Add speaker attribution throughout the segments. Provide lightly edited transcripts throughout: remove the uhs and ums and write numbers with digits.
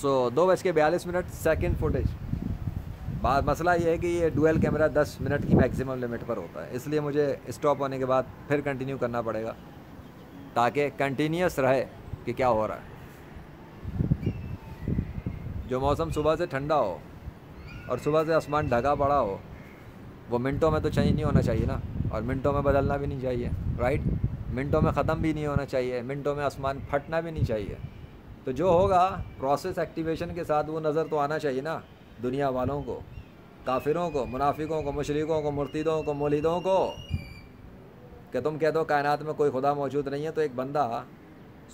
Speaker 1: सो 2:42 second footage. बात मसला ये है कि ये डुअल कैमरा 10 मिनट की मैक्सिमम लिमिट पर होता है, इसलिए मुझे स्टॉप होने के बाद फिर कंटिन्यू करना पड़ेगा ताकि कंटिन्यूस रहे कि क्या हो रहा है। जो मौसम सुबह से ठंडा हो और सुबह से आसमान ढका पड़ा हो, वो मिनटों में तो चेंज नहीं होना चाहिए ना, और मिनटों में बदलना भी नहीं चाहिए, राइट। मिनटों में ख़त्म भी नहीं होना चाहिए, मिनटों में आसमान फटना भी नहीं चाहिए। तो जो होगा प्रोसेस एक्टिवेशन के साथ वो नज़र तो आना चाहिए ना दुनिया वालों को, काफिरों को, मुनाफिकों को, मुशरिकों को, मुर्तिदों को, मुलिदों को, कि तुम कह दो कायनात में कोई खुदा मौजूद नहीं है, तो एक बंदा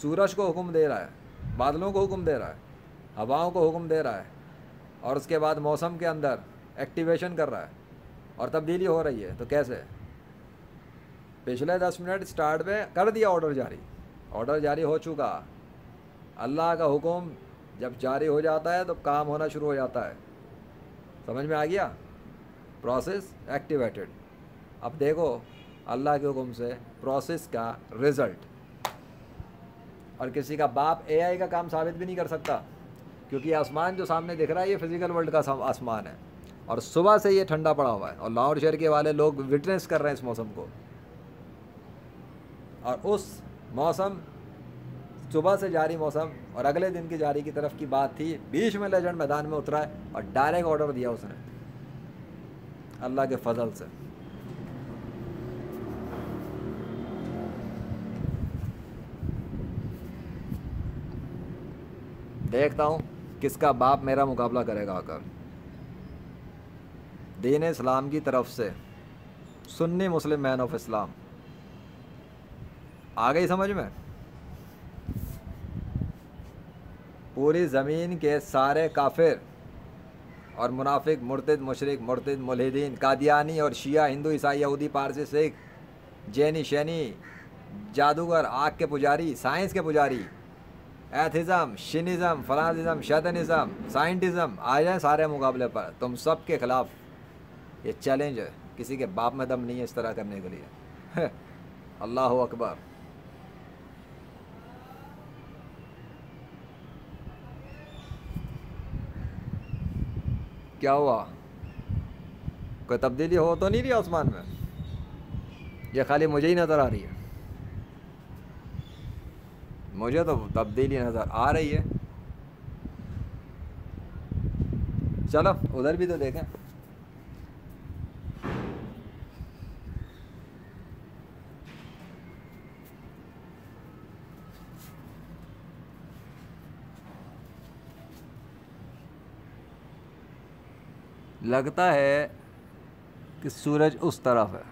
Speaker 1: सूरज को हुक्म दे रहा है, बादलों को हुक्म दे रहा है, हवाओं को हुक्म दे रहा है, और उसके बाद मौसम के अंदर एक्टिवेशन कर रहा है और तब्दीली हो रही है। तो कैसे? पिछले 10 मिनट स्टार्ट में कर दिया ऑर्डर जारी हो चुका। अल्लाह का हुक्म जब जारी हो जाता है तो काम होना शुरू हो जाता है। समझ में आ गया? Process activated. अब देखो अल्लाह के हुक्म से प्रोसेस का रिज़ल्ट। और किसी का बाप एआई का काम साबित भी नहीं कर सकता, क्योंकि आसमान जो सामने दिख रहा है ये फिज़िकल वर्ल्ड का आसमान है, और सुबह से ये ठंडा पड़ा हुआ है, और लाहौर शहर के वाले लोग विटनेस कर रहे हैं इस मौसम को। और उस मौसम, सुबह से जारी मौसम और अगले दिन की जारी की तरफ की बात थी, बीच में लेजेंड मैदान में उतरा है और डायरेक्ट ऑर्डर दिया उसने अल्लाह के फजल से। देखता हूँ किसका बाप मेरा मुकाबला करेगा आकर। दीन इस्लाम की तरफ से Sunni Muslim man of Islam. आ गई समझ में? पूरी ज़मीन के सारे काफिर और मुनाफिक, मुर्तिद, मुशरिक, मुर्तिद, मुल्हिदीन, कादियानी और शिया, हिंदू, ईसाई, यहूदी, पारसी, सिख, जैनी, शैनी, जादूगर, आग के पुजारी, साइंस के पुजारी, एथिज़म, शिनिज़म, फलानिज़म, शैतानिज़म, साइंटिज़म, आ जाए सारे मुकाबले पर। तुम सब के ख़िलाफ़ ये चैलेंज है। किसी के बाप में दम नहीं है इस तरह करने के लिए। अल्लाह अकबर। क्या हुआ? कोई तब्दीली हो तो नहीं रही आसमान में? ये खाली मुझे ही नज़र आ रही है? मुझे तो तब्दीली नज़र आ रही है। चलो उधर भी तो देखें। लगता है कि सूरज उस तरफ है,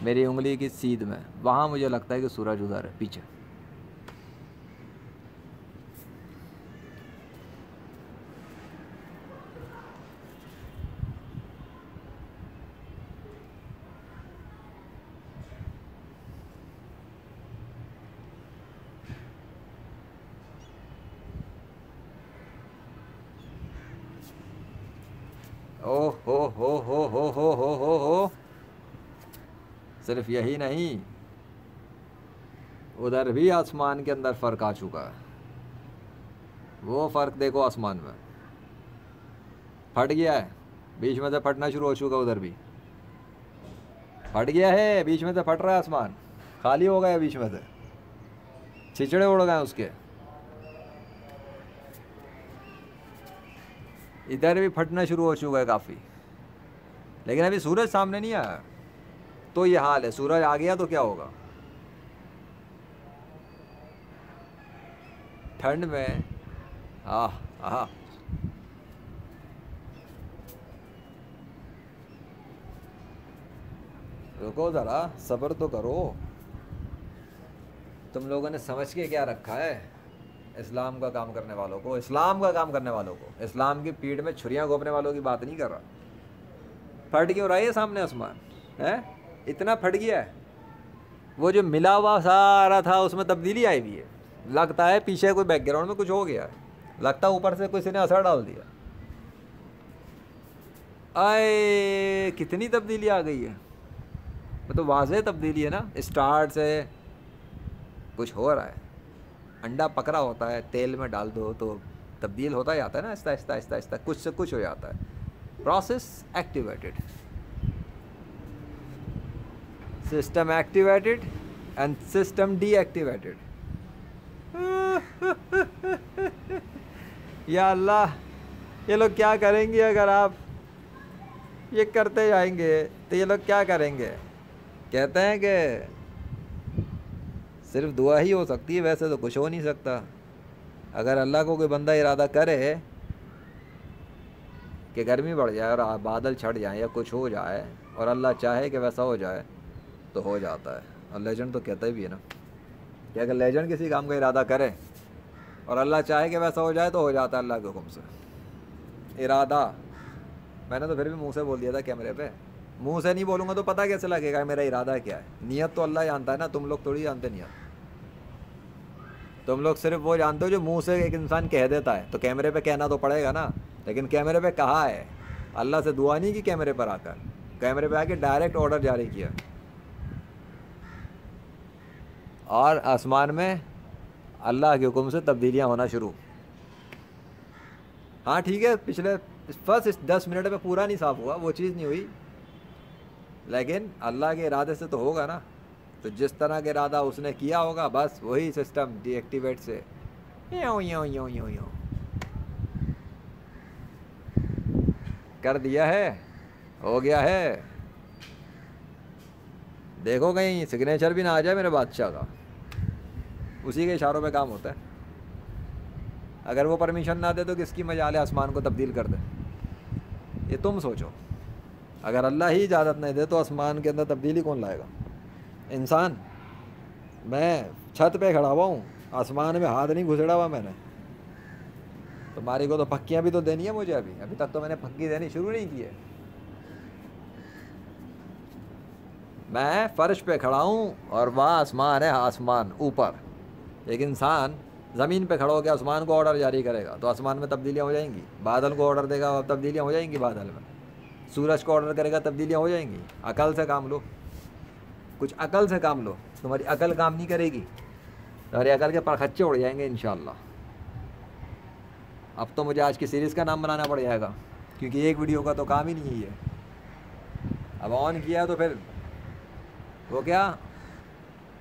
Speaker 1: मेरी उंगली की सीध में, वहाँ मुझे लगता है कि सूरज उधर है पीछे। ओ हो। सिर्फ यही नहीं, उधर भी आसमान के अंदर फ़र्क आ चुका है। वो फ़र्क देखो, आसमान में फट गया है, बीच में से फटना शुरू हो चुका। उधर भी फट गया है, बीच में से फट रहा है आसमान, खाली हो गया बीच में से, छिचड़े उड़ गए उसके। इधर भी फटना शुरू हो चुका है काफ़ी, लेकिन अभी सूरज सामने नहीं आया। तो ये हाल है, सूरज आ गया तो क्या होगा? ठंड में आह रुको ज़रा, सब्र तो करो। तुम लोगों ने समझ के क्या रखा है इस्लाम का काम करने वालों को, इस्लाम का काम करने वालों को। इस्लाम की पीठ में छुरियां घोंपने वालों की बात नहीं कर रहा। फट क्यों रहा है सामने आसमान है? इतना फट गया है, वो जो मिला हुआ सारा था उसमें तब्दीली आई हुई है। लगता है पीछे कोई बैकग्राउंड में कुछ हो गया है, लगता है ऊपर से किसी ने असर डाल दिया। आए कितनी तब्दीली आ गई है, वो तो वाज़ेह तब्दीली है ना। स्टार्ट से कुछ हो रहा है, अंडा पकड़ा होता है, तेल में डाल दो तो तब्दील होता जाता है ना, आहिस्ता आहिस्ता आहिस्ता आहिस्ता, कुछ से कुछ हो जाता है। Process activated, system activated and system deactivated. या अल्लाह, ये लोग क्या करेंगे अगर आप ये करते जाएंगे तो ये लोग क्या करेंगे। कहते हैं कि सिर्फ दुआ ही हो सकती है, वैसे तो कुछ हो नहीं सकता। अगर अल्लाह को कोई बंदा इरादा करे कि गर्मी बढ़ जाए और बादल छट जाए या कुछ हो जाए और अल्लाह चाहे कि वैसा हो जाए तो हो जाता है। और लेजेंड तो कहता ही भी है ना कि अगर लेजेंड किसी काम का इरादा करे और अल्लाह चाहे कि वैसा हो जाए तो हो जाता है अल्लाह के हुक्म से। इरादा मैंने तो फिर भी मुंह से बोल दिया था कैमरे पे, मुंह से नहीं बोलूँगा तो पता कैसे लगेगा मेरा इरादा क्या है। नियत तो अल्लाह जानता है ना, तुम लोग थोड़ी जानते नियत। तुम लोग सिर्फ वो जानते हो जो मुंह से एक इंसान कह देता है, तो कैमरे पे कहना तो पड़ेगा ना। लेकिन कैमरे पे कहा है, अल्लाह से दुआ नहीं की कैमरे पर आकर, कैमरे पे आके डायरेक्ट ऑर्डर जारी किया। और आसमान में अल्लाह के हुक्म से तब्दीलियाँ होना शुरू। हाँ ठीक है, पिछले फर्स्ट 10 मिनट में पूरा नहीं साफ़ हुआ, वो चीज़ नहीं हुई, लेकिन अल्लाह के इरादे से तो होगा ना। तो जिस तरह का इरादा उसने किया होगा, बस वही सिस्टम डीएक्टिवेट से यों यों यों यों यों कर दिया है, हो गया है। देखो कहीं सिग्नेचर भी ना आ जाए मेरे बादशाह का, उसी के इशारों पे काम होता है। अगर वो परमिशन ना दे तो किसकी मजाल है आसमान को तब्दील कर दे। ये तुम सोचो, अगर अल्लाह ही इजाज़त नहीं दे तो आसमान के अंदर तब्दीली कौन लाएगा। इंसान, मैं छत पे खड़ा हुआ हूँ, आसमान में हाथ नहीं घुसेड़ा हुआ मैंने, तुम्हारी को तो पक्कियाँ भी तो देनी है मुझे। अभी तक तो मैंने पक्की देनी शुरू नहीं की है। मैं फर्श पे खड़ा हूँ और वहाँ आसमान है, आसमान ऊपर। एक इंसान ज़मीन पे खड़ा होकर आसमान को ऑर्डर जारी करेगा तो आसमान में तब्दीलियाँ हो जाएंगी। बादल को ऑर्डर देगा, तब्दीलियाँ हो जाएंगी बादल में। सूरज को ऑर्डर करेगा, तब्दीलियाँ हो जाएंगी। अकल से काम लो, कुछ अकल से काम लो। तुम्हारी अकल काम नहीं करेगी, तुम्हारी अकल के परखच्चे उड़ जाएंगे इंशाल्लाह। अब तो मुझे आज की सीरीज़ का नाम बनाना पड़ जाएगा, क्योंकि एक वीडियो का तो काम ही नहीं है। अब ऑन किया तो फिर वो क्या,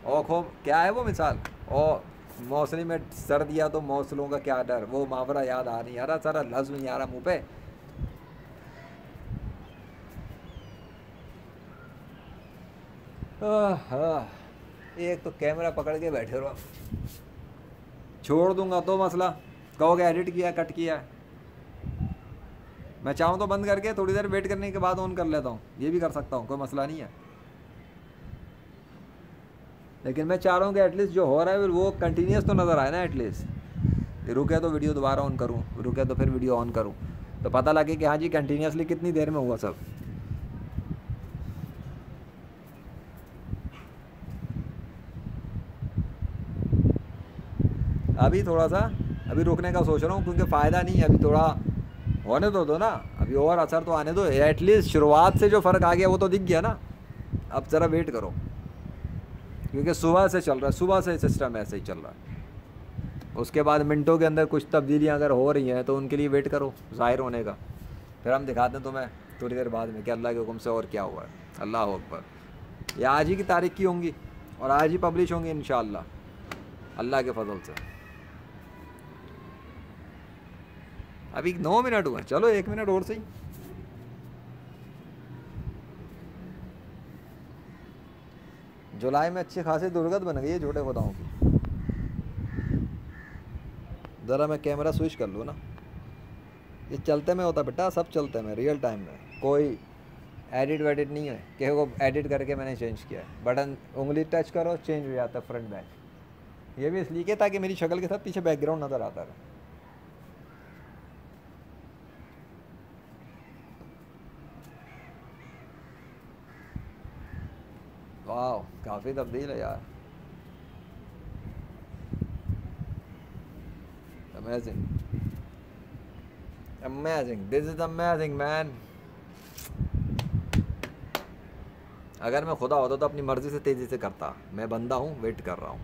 Speaker 1: ओ खो क्या है वो मिसाल, ओ मौसली में सर दिया तो मौसलों का क्या डर, वो मुहावरा याद आ नहीं आ रहा, सारा लफ्ज़ नहीं आ रहा मुँह पे। एक तो कैमरा पकड़ के बैठे रहो, छोड़ दूंगा तो मसला, कहोगे एडिट किया, कट किया। मैं चाहूँ तो बंद करके थोड़ी देर वेट करने के बाद ऑन कर लेता हूँ, ये भी कर सकता हूँ, कोई मसला नहीं है। लेकिन मैं चाह रहा हूँ कि एटलीस्ट जो हो रहा है वो कंटिन्यूस तो नज़र आए ना। एटलीस्ट रुके तो वीडियो दोबारा ऑन करूँ, रुके तो फिर वीडियो ऑन करूँ, तो पता लगे कि हाँ जी कंटिन्यूसली कितनी देर में हुआ सब। अभी थोड़ा सा अभी रुकने का सोच रहा हूँ, क्योंकि फ़ायदा नहीं है, अभी थोड़ा होने दो ना, अभी और असर तो आने दो। एटलीस्ट शुरुआत से जो फ़र्क आ गया वो तो दिख गया ना। अब ज़रा वेट करो, क्योंकि सुबह से चल रहा है, सुबह से सिस्टम ऐसे ही चल रहा है। उसके बाद मिनटों के अंदर कुछ तब्दीलियाँ अगर हो रही हैं तो उनके लिए वेट करो ज़ाहिर होने का, फिर हम दिखाते हैं तुम्हें थोड़ी देर बाद में कि अल्लाह के हुक्म से और क्या हुआ है। अल्लाह अकबर। ये आज ही की तारीख की होंगी और आज ही पब्लिश होंगी इंशाअल्लाह अल्लाह के फजल से। अभी 9 मिनट हुए, चलो 1 मिनट और सही। जुलाई में अच्छी खासी दुर्गत बन गई है छोटे खुदाओं की। ज़रा मैं कैमरा स्विच कर लूँ ना, ये चलते में होता बेटा, सब चलते में रियल टाइम में, कोई एडिट वेडिट नहीं है कि वो एडिट करके मैंने चेंज किया है। बटन उंगली टच करो चेंज हो जाता है फ्रंट बैक। ये भी इसलिए कि ताकि मेरी शक्ल के साथ पीछे बैकग्राउंड नज़र आता रहे। वाह काफ़ी तब्दील है यार, amazing amazing, this is amazing man. अगर मैं खुदा होता तो अपनी मर्ज़ी से तेज़ी से करता, मैं बंदा हूँ, वेट कर रहा हूँ।